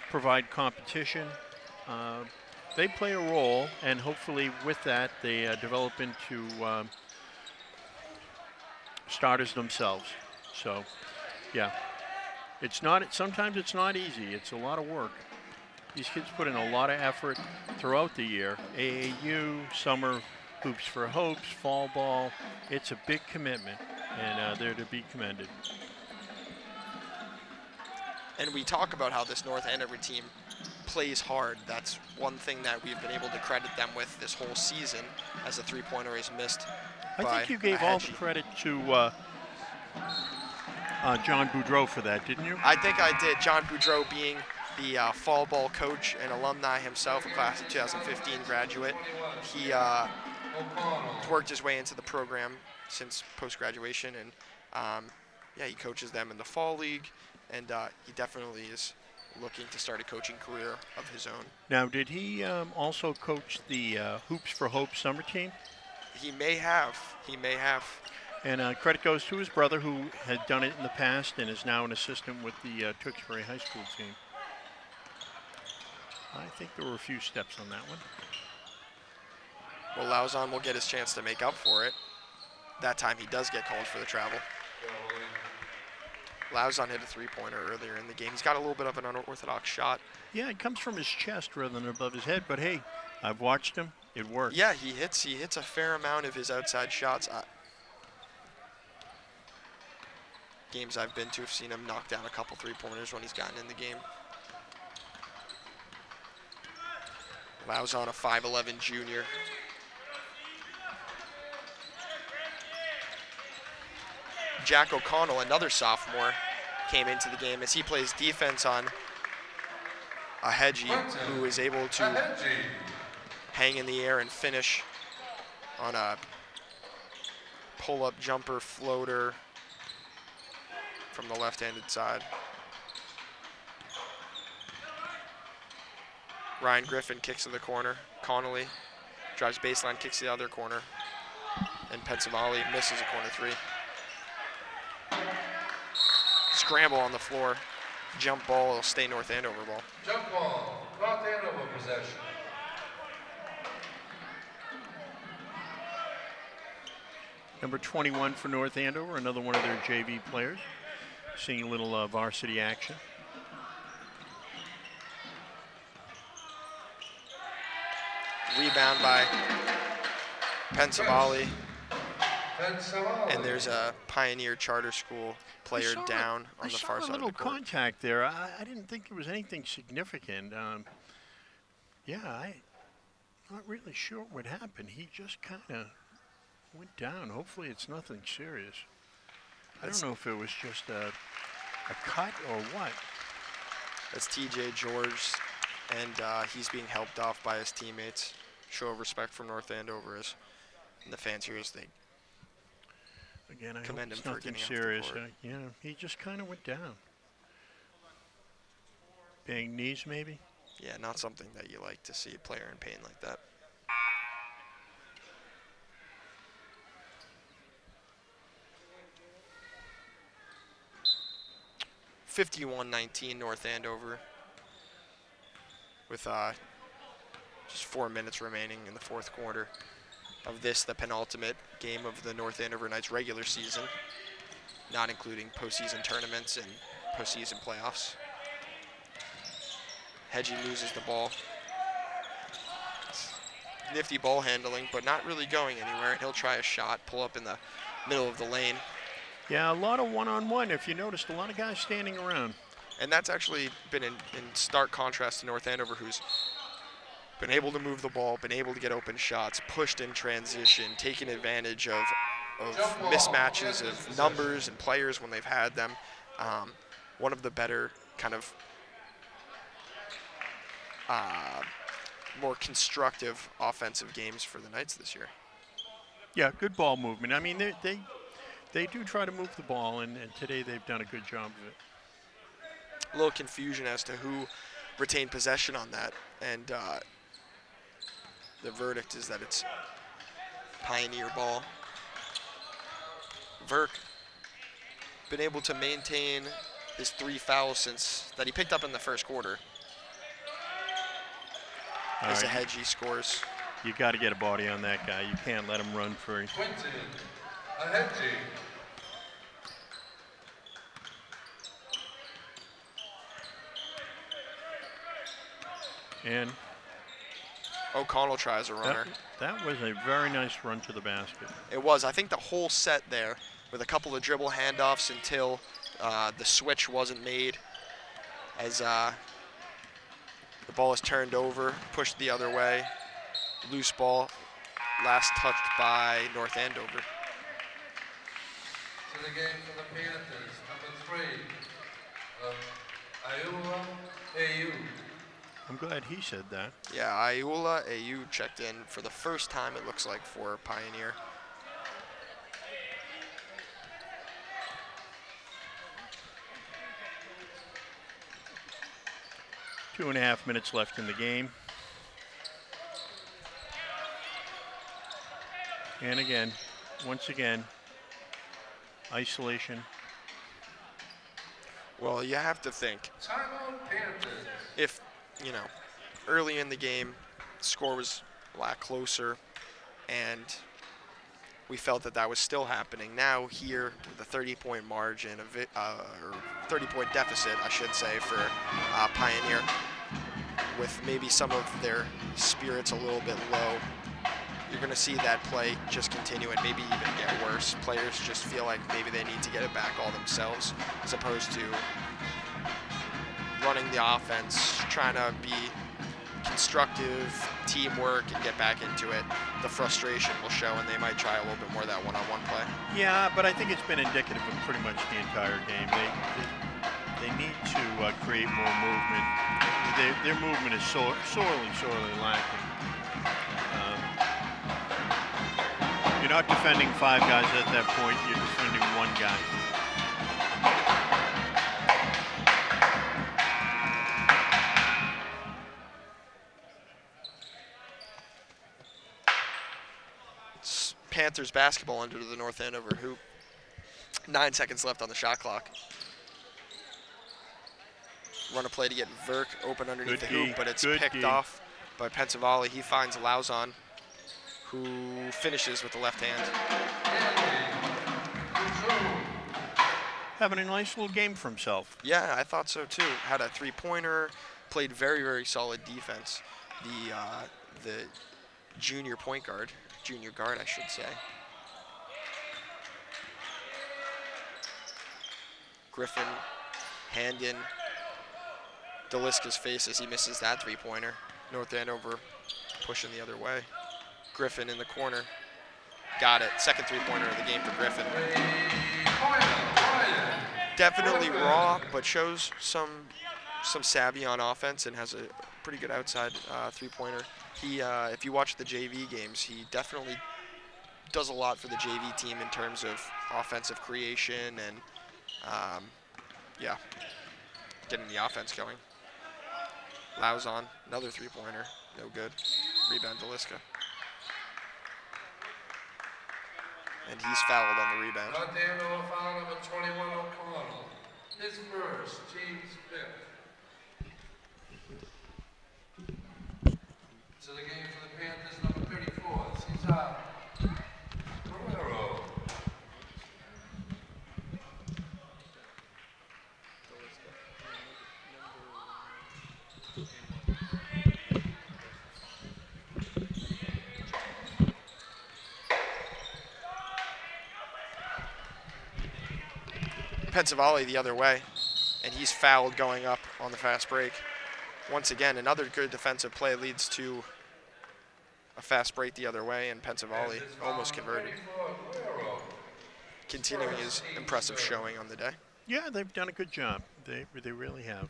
provide competition. They play a role, and hopefully with that, they develop into starters themselves. So, yeah. Sometimes it's not easy. It's a lot of work. These kids put in a lot of effort throughout the year. AAU, summer hoops for hopes, fall ball. It's a big commitment, and they're to be commended. And we talk about how this North Andover team plays hard. That's one thing that we've been able to credit them with this whole season, as a three-pointer is missed. I think you gave all the credit to John Boudreau for that, didn't you? I think I did. John Boudreau being the fall ball coach and alumni himself, a class of 2015 graduate. He worked his way into the program since post-graduation, and yeah, he coaches them in the fall league, and he definitely is looking to start a coaching career of his own. Now, did he also coach the Hoops for Hope summer team? He may have. He may have. And credit goes to his brother, who had done it in the past and is now an assistant with the Tewksbury High School team. I think there were a few steps on that one. Well, Lauzon will get his chance to make up for it. That time he does get called for the travel. Lauzon hit a three-pointer earlier in the game. He's got a little bit of an unorthodox shot. Yeah, it comes from his chest rather than above his head, but hey, I've watched him. It works. Yeah, he hits a fair amount of his outside shots. Games I've been to have seen him knock down a couple three-pointers when he's gotten in the game. Lauzon, a 5'11" junior. Jack O'Connell, another sophomore, came into the game as he plays defense on Aheji, who is able to hang in the air and finish on a pull-up jumper floater from the left-handed side. Ryan Griffin kicks to the corner. Connolly drives baseline, kicks to the other corner. And Pensavali misses a corner three. Scramble on the floor. Jump ball, it'll stay North Andover ball. Jump ball, North Andover possession. Number 21 for North Andover, another one of their JV players. Seeing a little varsity action. Rebound by Pensavali. And there's a Pioneer Charter School player down on the far side of the court. I saw a little contact there. I didn't think there was anything significant. Yeah, I'm not really sure what happened. He just kind of went down. Hopefully it's nothing serious. I don't know if it was just a cut or what. That's TJ George, and he's being helped off by his teammates. Show of respect from North Andover and the fans here as they again, I commend hope him it's for nothing getting serious. off the court. Yeah, he just kind of went down. Banged knees, maybe? Yeah, not something that you like to see a player in pain like that. (51-19) North Andover with Just 4 minutes remaining in the fourth quarter of this, the penultimate game of the North Andover Knights regular season, not including postseason tournaments and postseason playoffs. Hedgie loses the ball. Nifty ball handling, but not really going anywhere. He'll try a shot, pull up in the middle of the lane. Yeah, a lot of one-on-one. If you noticed, a lot of guys standing around. And that's actually been in stark contrast to North Andover, who's been able to move the ball, been able to get open shots, pushed in transition, taking advantage of mismatches of numbers and players when they've had them. One of the better kind of more constructive offensive games for the Knights this year. Yeah, good ball movement. I mean, they do try to move the ball, and today they've done a good job of it. A little confusion as to who retained possession on that, and the verdict is that it's Pioneer ball. Verk been able to maintain his 3 fouls since that he picked up in the first quarter. As Hedgie scores. You got to get a body on that guy. You can't let him run free. Quentin Hedgie. And O'Connell tries a runner. that was a very nice run to the basket. It was. I think the whole set there with a couple of dribble handoffs until the switch wasn't made as the ball is turned over, pushed the other way. Loose ball, last touched by North Andover. To the game for the Panthers, number 3, Iowa AU. I'm glad he said that. Yeah, Ayula AU checked in for the first time, it looks like, for Pioneer. Two and a half minutes left in the game. And again, once again, isolation. Well, you have to think, Timeout Panthers. if, you know, early in the game, the score was a lot closer, and we felt that that was still happening. Now here, with a 30-point margin, or 30-point deficit, I should say, for Pioneer, with maybe some of their spirits a little bit low, you're going to see that play just continue and maybe even get worse. Players just feel like maybe they need to get it back all themselves, as opposed to running the offense, trying to be constructive, teamwork, and get back into it. The frustration will show, and they might try a little bit more of that one-on-one play. Yeah, but I think it's been indicative of pretty much the entire game. They need to create more movement. Their movement is sorely lacking. You're not defending 5 guys at that point. You're defending 1 guy. It's Panthers basketball under the North Andover hoop. 9 seconds left on the shot clock. Run a play to get Verk open underneath the hoop, but it's picked off by Pensavalle. He finds Lauzon, who finishes with the left hand. Having a nice little game for himself. Yeah, I thought so too. Had a 3-pointer, played very, very solid defense. The junior guard, I should say. Griffin, hand in Deliska's face as he misses that 3-pointer. North Andover pushing the other way. Griffin in the corner. Got it. Second 3-pointer of the game for Griffin. Definitely raw, but shows some savvy on offense and has a pretty good outside 3-pointer. He, if you watch the JV games, he definitely does a lot for the JV team in terms of offensive creation and, yeah, getting the offense going. Lauzon, another 3-pointer, no good. Rebound Deliska. And he's fouled on the rebound. North Andover foul number 21, O'Connell. His first, team's 5th. To the Pensavalle the other way, and he's fouled going up on the fast break. Once again, another good defensive play leads to a fast break the other way, and Pensavalle almost converted. Continuing his impressive showing on the day. Yeah, they've done a good job. They really have.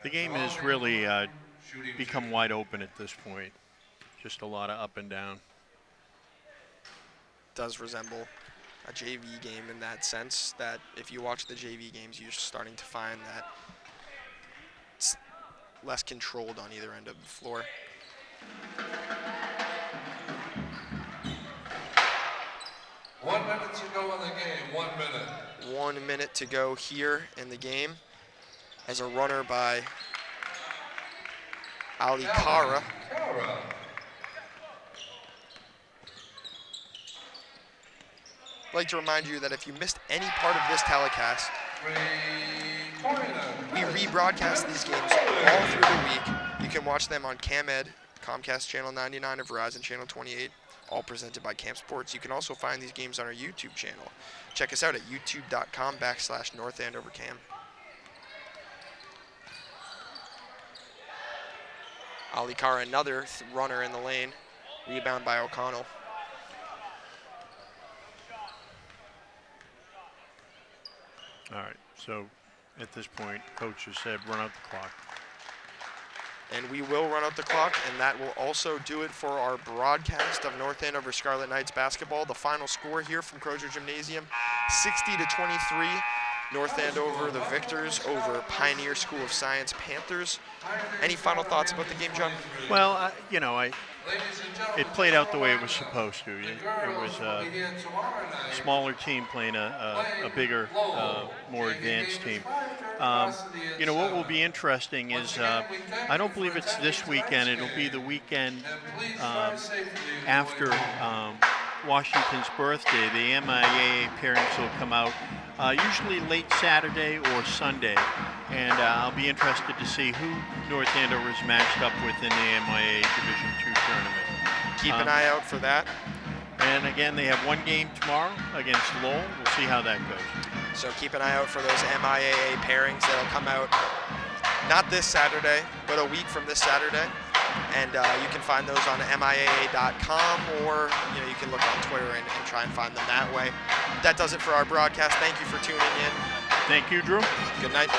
The game has really become wide open at this point. Just a lot of up and down. Does resemble a JV game in that sense, that if you watch the JV games, you're starting to find that it's less controlled on either end of the floor. One minute to go in the game, 1 minute. 1 minute to go here in the game as a runner by Ali Kara. I'd like to remind you that if you missed any part of this telecast, we rebroadcast these games all through the week. You can watch them on CamEd, Comcast Channel 99 or Verizon Channel 28, all presented by Camp Sports. You can also find these games on our YouTube channel. Check us out at youtube.com/North Andover Cam. Ali Kara, another runner in the lane. Rebound by O'Connell. All right, so at this point, coach has said run out the clock. And we will run out the clock, and that will also do it for our broadcast of North Andover Scarlet Knights basketball. The final score here from Crozier Gymnasium, 60-23. North Andover, the victors over Pioneer School of Science Panthers. Any final thoughts about the game, John? Well, it played out the way it was supposed to. It was a smaller team playing a bigger, more advanced team. What will be interesting is I don't believe it's this weekend. It'll be the weekend after Washington's birthday. The MIAA pairings will come out usually late Saturday or Sunday, and I'll be interested to see who North Andover is matched up with in the MIAA Division II tournament. Keep an eye out for that. And again, they have one game tomorrow against Lowell. We'll see how that goes. So keep an eye out for those MIAA pairings that'll come out not this Saturday, but a week from this Saturday. And you can find those on MIAA.com, or you can look on Twitter and try and find them that way. That does it for our broadcast. Thank you for tuning in. Thank you, Drew. Good night.